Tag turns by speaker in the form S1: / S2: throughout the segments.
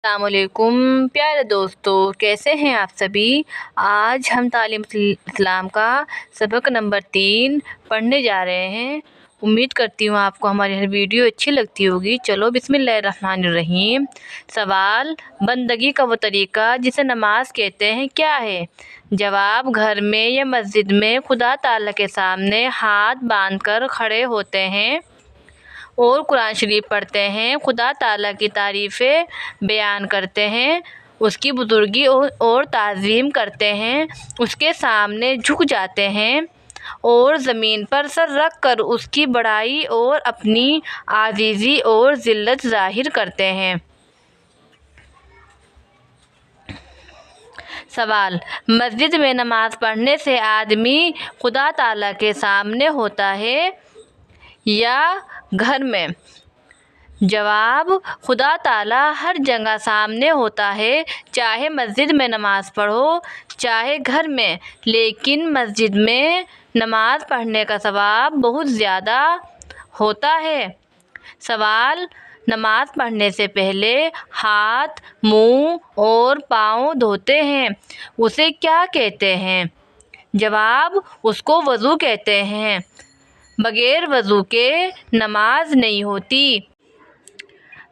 S1: السلام علیکم پیارے دوستو، کیسے ہیں آپ سبھی؟ آج ہم تعلیم اسلام کا سبق نمبر 3 پڑھنے جا رہے ہیں۔ امید کرتی ہوں آپ کو ہماری ہر ویڈیو اچھی لگتی ہوگی۔ چلو بسم اللہ الرحمن الرحیم۔ سوال: بندگی کا وہ طریقہ جسے نماز کہتے ہیں کیا ہے؟ جواب: گھر میں یا مسجد میں خدا تعالیٰ کے سامنے ہاتھ باندھ کر کھڑے ہوتے ہیں اور قرآن شریف پڑھتے ہیں، خدا تعالیٰ کی تعریفیں بیان کرتے ہیں، اس کی بزرگی اور تعظیم کرتے ہیں، اس کے سامنے جھک جاتے ہیں اور زمین پر سر رکھ کر اس کی بڑائی اور اپنی عاجزی اور ذلت ظاہر کرتے ہیں۔ سوال: مسجد میں نماز پڑھنے سے آدمی خدا تعالیٰ کے سامنے ہوتا ہے یا گھر میں؟ جواب: خدا تعالیٰ ہر جگہ سامنے ہوتا ہے، چاہے مسجد میں نماز پڑھو چاہے گھر میں، لیکن مسجد میں نماز پڑھنے کا ثواب بہت زیادہ ہوتا ہے۔ سوال: نماز پڑھنے سے پہلے ہاتھ، منہ اور پاؤں دھوتے ہیں، اسے کیا کہتے ہیں؟ جواب: اس کو وضو کہتے ہیں۔ بغیر وضو کے نماز نہیں ہوتی۔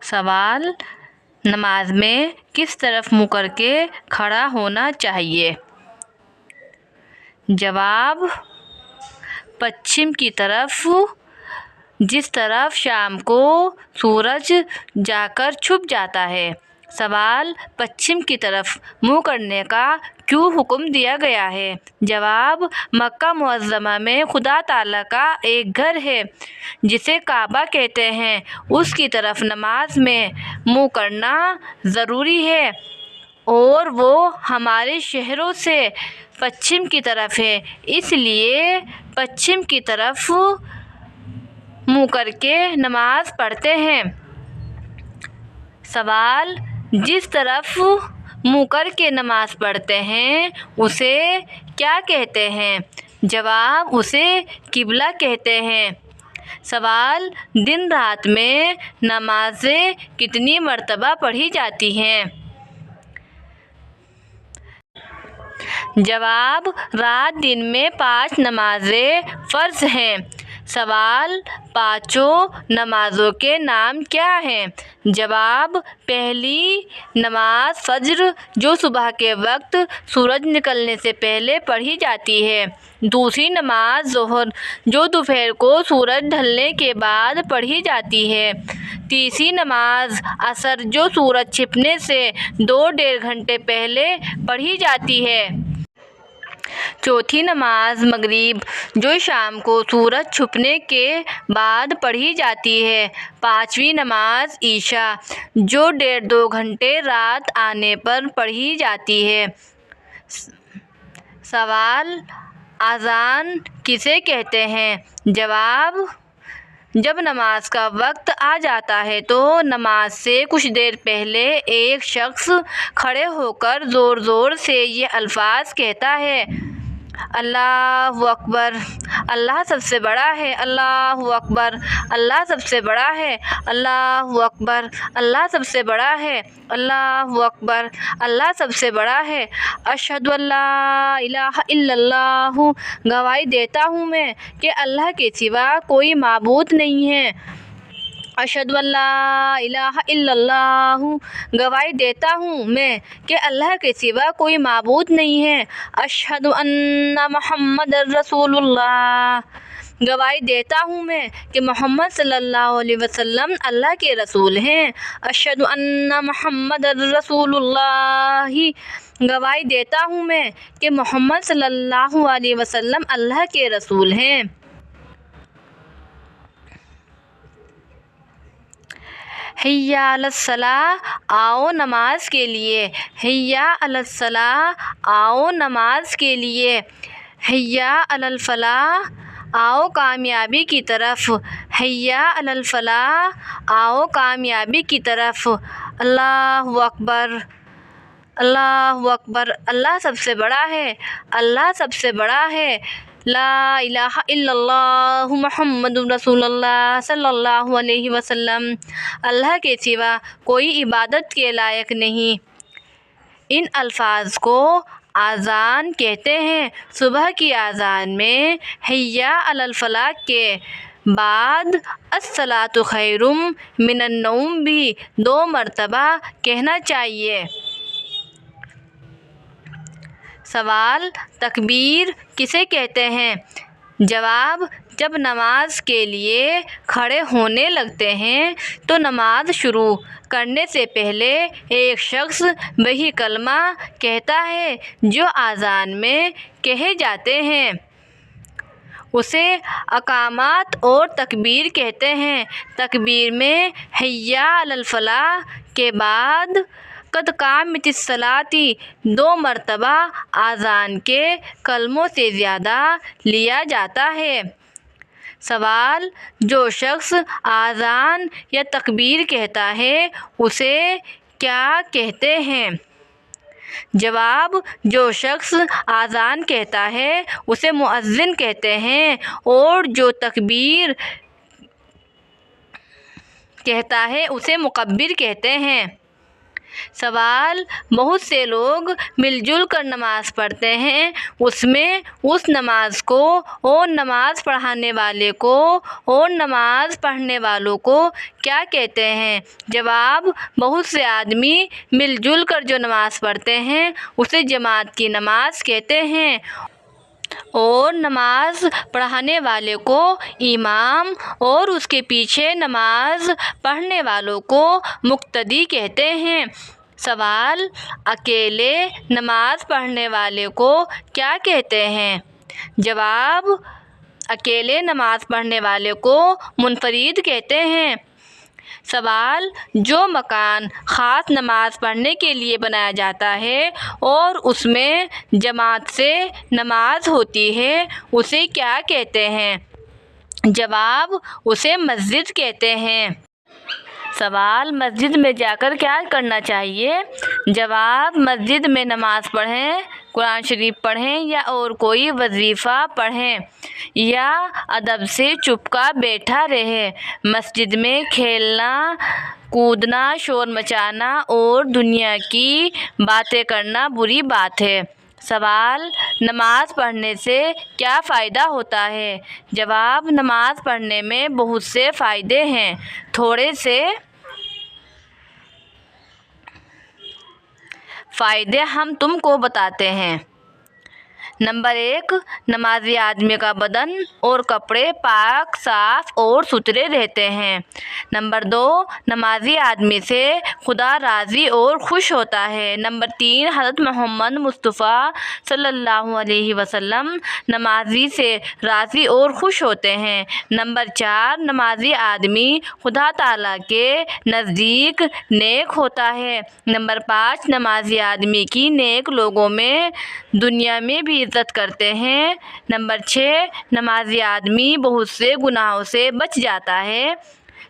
S1: سوال: نماز میں کس طرف منہ کر کے کھڑا ہونا چاہیے؟ جواب: پچھم کی طرف، جس طرف شام کو سورج جا کر چھپ جاتا ہے۔ سوال: پچھم کی طرف منہ کرنے کا کیوں حکم دیا گیا ہے؟ جواب: مکہ معظمہ میں خدا تعالیٰ کا ایک گھر ہے جسے کعبہ کہتے ہیں، اس کی طرف نماز میں منہ کرنا ضروری ہے اور وہ ہمارے شہروں سے پچھم کی طرف ہے، اس لیے پچھم کی طرف منہ کر کے نماز پڑھتے ہیں۔ سوال: جس طرف منہ کر کے نماز پڑھتے ہیں اسے کیا کہتے ہیں؟ جواب: اسے قبلہ کہتے ہیں۔ سوال: دن رات میں نمازیں کتنی مرتبہ پڑھی جاتی ہیں؟ جواب: رات دن میں 5 نمازیں فرض ہیں۔ سوال: پانچوں نمازوں کے نام کیا ہیں؟ جواب: پہلی نماز فجر جو صبح کے وقت سورج نکلنے سے پہلے پڑھی جاتی ہے۔ دوسری نماز ظہر جو دوپہر کو سورج ڈھلنے کے بعد پڑھی جاتی ہے۔ تیسری نماز عصر جو سورج چھپنے سے 2.5 گھنٹے پہلے پڑھی جاتی ہے۔ چوتھی نماز مغرب جو شام کو سورج چھپنے کے بعد پڑھی جاتی ہے۔ پانچویں نماز عشاء جو 1.5-2 گھنٹے رات آنے پر پڑھی جاتی ہے۔ سوال: اذان کسے کہتے ہیں؟ جواب: جب نماز کا وقت آ جاتا ہے تو نماز سے کچھ دیر پہلے ایک شخص کھڑے ہو کر زور زور سے یہ الفاظ کہتا ہے: اللہ اکبر، اللہ سب سے بڑا ہے، اللہ اکبر، اللہ سب سے بڑا ہے، اللہ اکبر، اللہ سب سے بڑا ہے، اللہ اکبر، اللہ سب سے بڑا ہے، اشہد ان لا الہ الا اللہ، گواہی دیتا ہوں میں کہ اللہ کے سوا کوئی معبود نہیں ہے، اشہد ان لا الہ الا اللہ، گواہی دیتا ہوں میں کہ اللہ کے سوا کوئی معبود نہیں ہے، اشہد ان محمد رسول اللہ، گواہی دیتا ہوں میں کہ محمد صلی اللہ علیہ وسلم اللہ کے رسول ہیں، اشہد ان محمد رسول اللہ، گواہی دیتا ہوں میں کہ محمد صلی اللہ علیہ وسلم اللہ کے رسول ہیں۔ حی علی الصلاۃ، آؤ نماز کے لیے، حی علی الصلاۃ، آؤ نماز کے لیے، حی علی الفلاح، آؤ کامیابی کی طرف، حی علی الفلاح، آؤ کامیابی کی طرف، اللہ اکبر، اللہ اکبر، اللہ سب سے بڑا ہے، اللہ سب سے بڑا ہے، لا الہ الا اللہ محمد رسول اللہ صلی اللہ علیہ وسلم، اللہ کے سوا کوئی عبادت کے لائق نہیں۔ ان الفاظ کو اذان کہتے ہیں۔ صبح کی اذان میں حی علی الفلاح کے بعد الصلاۃ خیر من النوم بھی 2 مرتبہ کہنا چاہیے۔ سوال: تکبیر کسے کہتے ہیں؟ جواب: جب نماز کے لیے کھڑے ہونے لگتے ہیں تو نماز شروع کرنے سے پہلے ایک شخص وہی کلمہ کہتا ہے جو اذان میں کہے جاتے ہیں، اسے اقامت اور تکبیر کہتے ہیں۔ تکبیر میں حی علی الفلاح کے بعد قد قامت الصلاۃ 2 مرتبہ اذان کے کلموں سے زیادہ لیا جاتا ہے۔ سوال: جو شخص اذان یا تکبیر کہتا ہے اسے کیا کہتے ہیں؟ جواب: جو شخص اذان کہتا ہے اسے مؤذن کہتے ہیں، اور جو تکبیر کہتا ہے اسے مکبر کہتے ہیں۔ سوال: بہت سے لوگ مل جل کر نماز پڑھتے ہیں، اس میں اس نماز کو اور نماز پڑھانے والے کو اور نماز پڑھنے والوں کو کیا کہتے ہیں؟ جواب: بہت سے آدمی مل جل کر جو نماز پڑھتے ہیں اسے جماعت کی نماز کہتے ہیں، اور نماز پڑھانے والے کو امام اور اس کے پیچھے نماز پڑھنے والوں کو مقتدی کہتے ہیں۔ سوال: اکیلے نماز پڑھنے والے کو کیا کہتے ہیں؟ جواب: اکیلے نماز پڑھنے والے کو منفرد کہتے ہیں۔ سوال: جو مکان خاص نماز پڑھنے کے لیے بنایا جاتا ہے اور اس میں جماعت سے نماز ہوتی ہے اسے کیا کہتے ہیں؟ جواب: اسے مسجد کہتے ہیں۔ سوال: مسجد میں جا کر کیا کرنا چاہیے؟ جواب: مسجد میں نماز پڑھیں، قرآن شریف پڑھیں یا اور کوئی وظیفہ پڑھیں، یا ادب سے چپ کا بیٹھا رہیں۔ مسجد میں کھیلنا کودنا، شور مچانا اور دنیا کی باتیں کرنا بری بات ہے۔ سوال: نماز پڑھنے سے کیا فائدہ ہوتا ہے؟ جواب: نماز پڑھنے میں بہت سے فائدے ہیں، تھوڑے سے فائدے ہم تم کو بتاتے ہیں۔ نمبر 1، نمازی آدمی کا بدن اور کپڑے پاک صاف اور ستھرے رہتے ہیں۔ نمبر 2، نمازی آدمی سے خدا راضی اور خوش ہوتا ہے۔ نمبر 3، حضرت محمد مصطفیٰ صلی اللہ علیہ وسلم نمازی سے راضی اور خوش ہوتے ہیں۔ نمبر 4، نمازی آدمی خدا تعالیٰ کے نزدیک نیک ہوتا ہے۔ نمبر 5، نمازی آدمی کی نیک لوگوں میں دنیا میں بھی عزت کرتے ہیں۔ نمبر 6، نمازی آدمی بہت سے گناہوں سے بچ جاتا ہے۔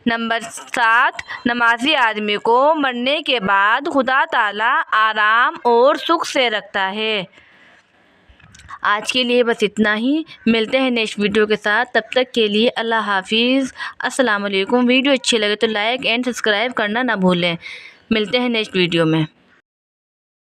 S1: نمبر 7، نمازی آدمی کو مرنے کے بعد خدا تعالیٰ آرام اور سکھ سے رکھتا ہے۔ آج کے لیے بس اتنا ہی، ملتے ہیں نیکسٹ ویڈیو کے ساتھ، تب تک کے لیے اللہ حافظ، السلام علیکم۔ ویڈیو اچھی لگے تو لائک اینڈ سبسکرائب کرنا نہ بھولیں۔ ملتے ہیں نیکسٹ ویڈیو میں۔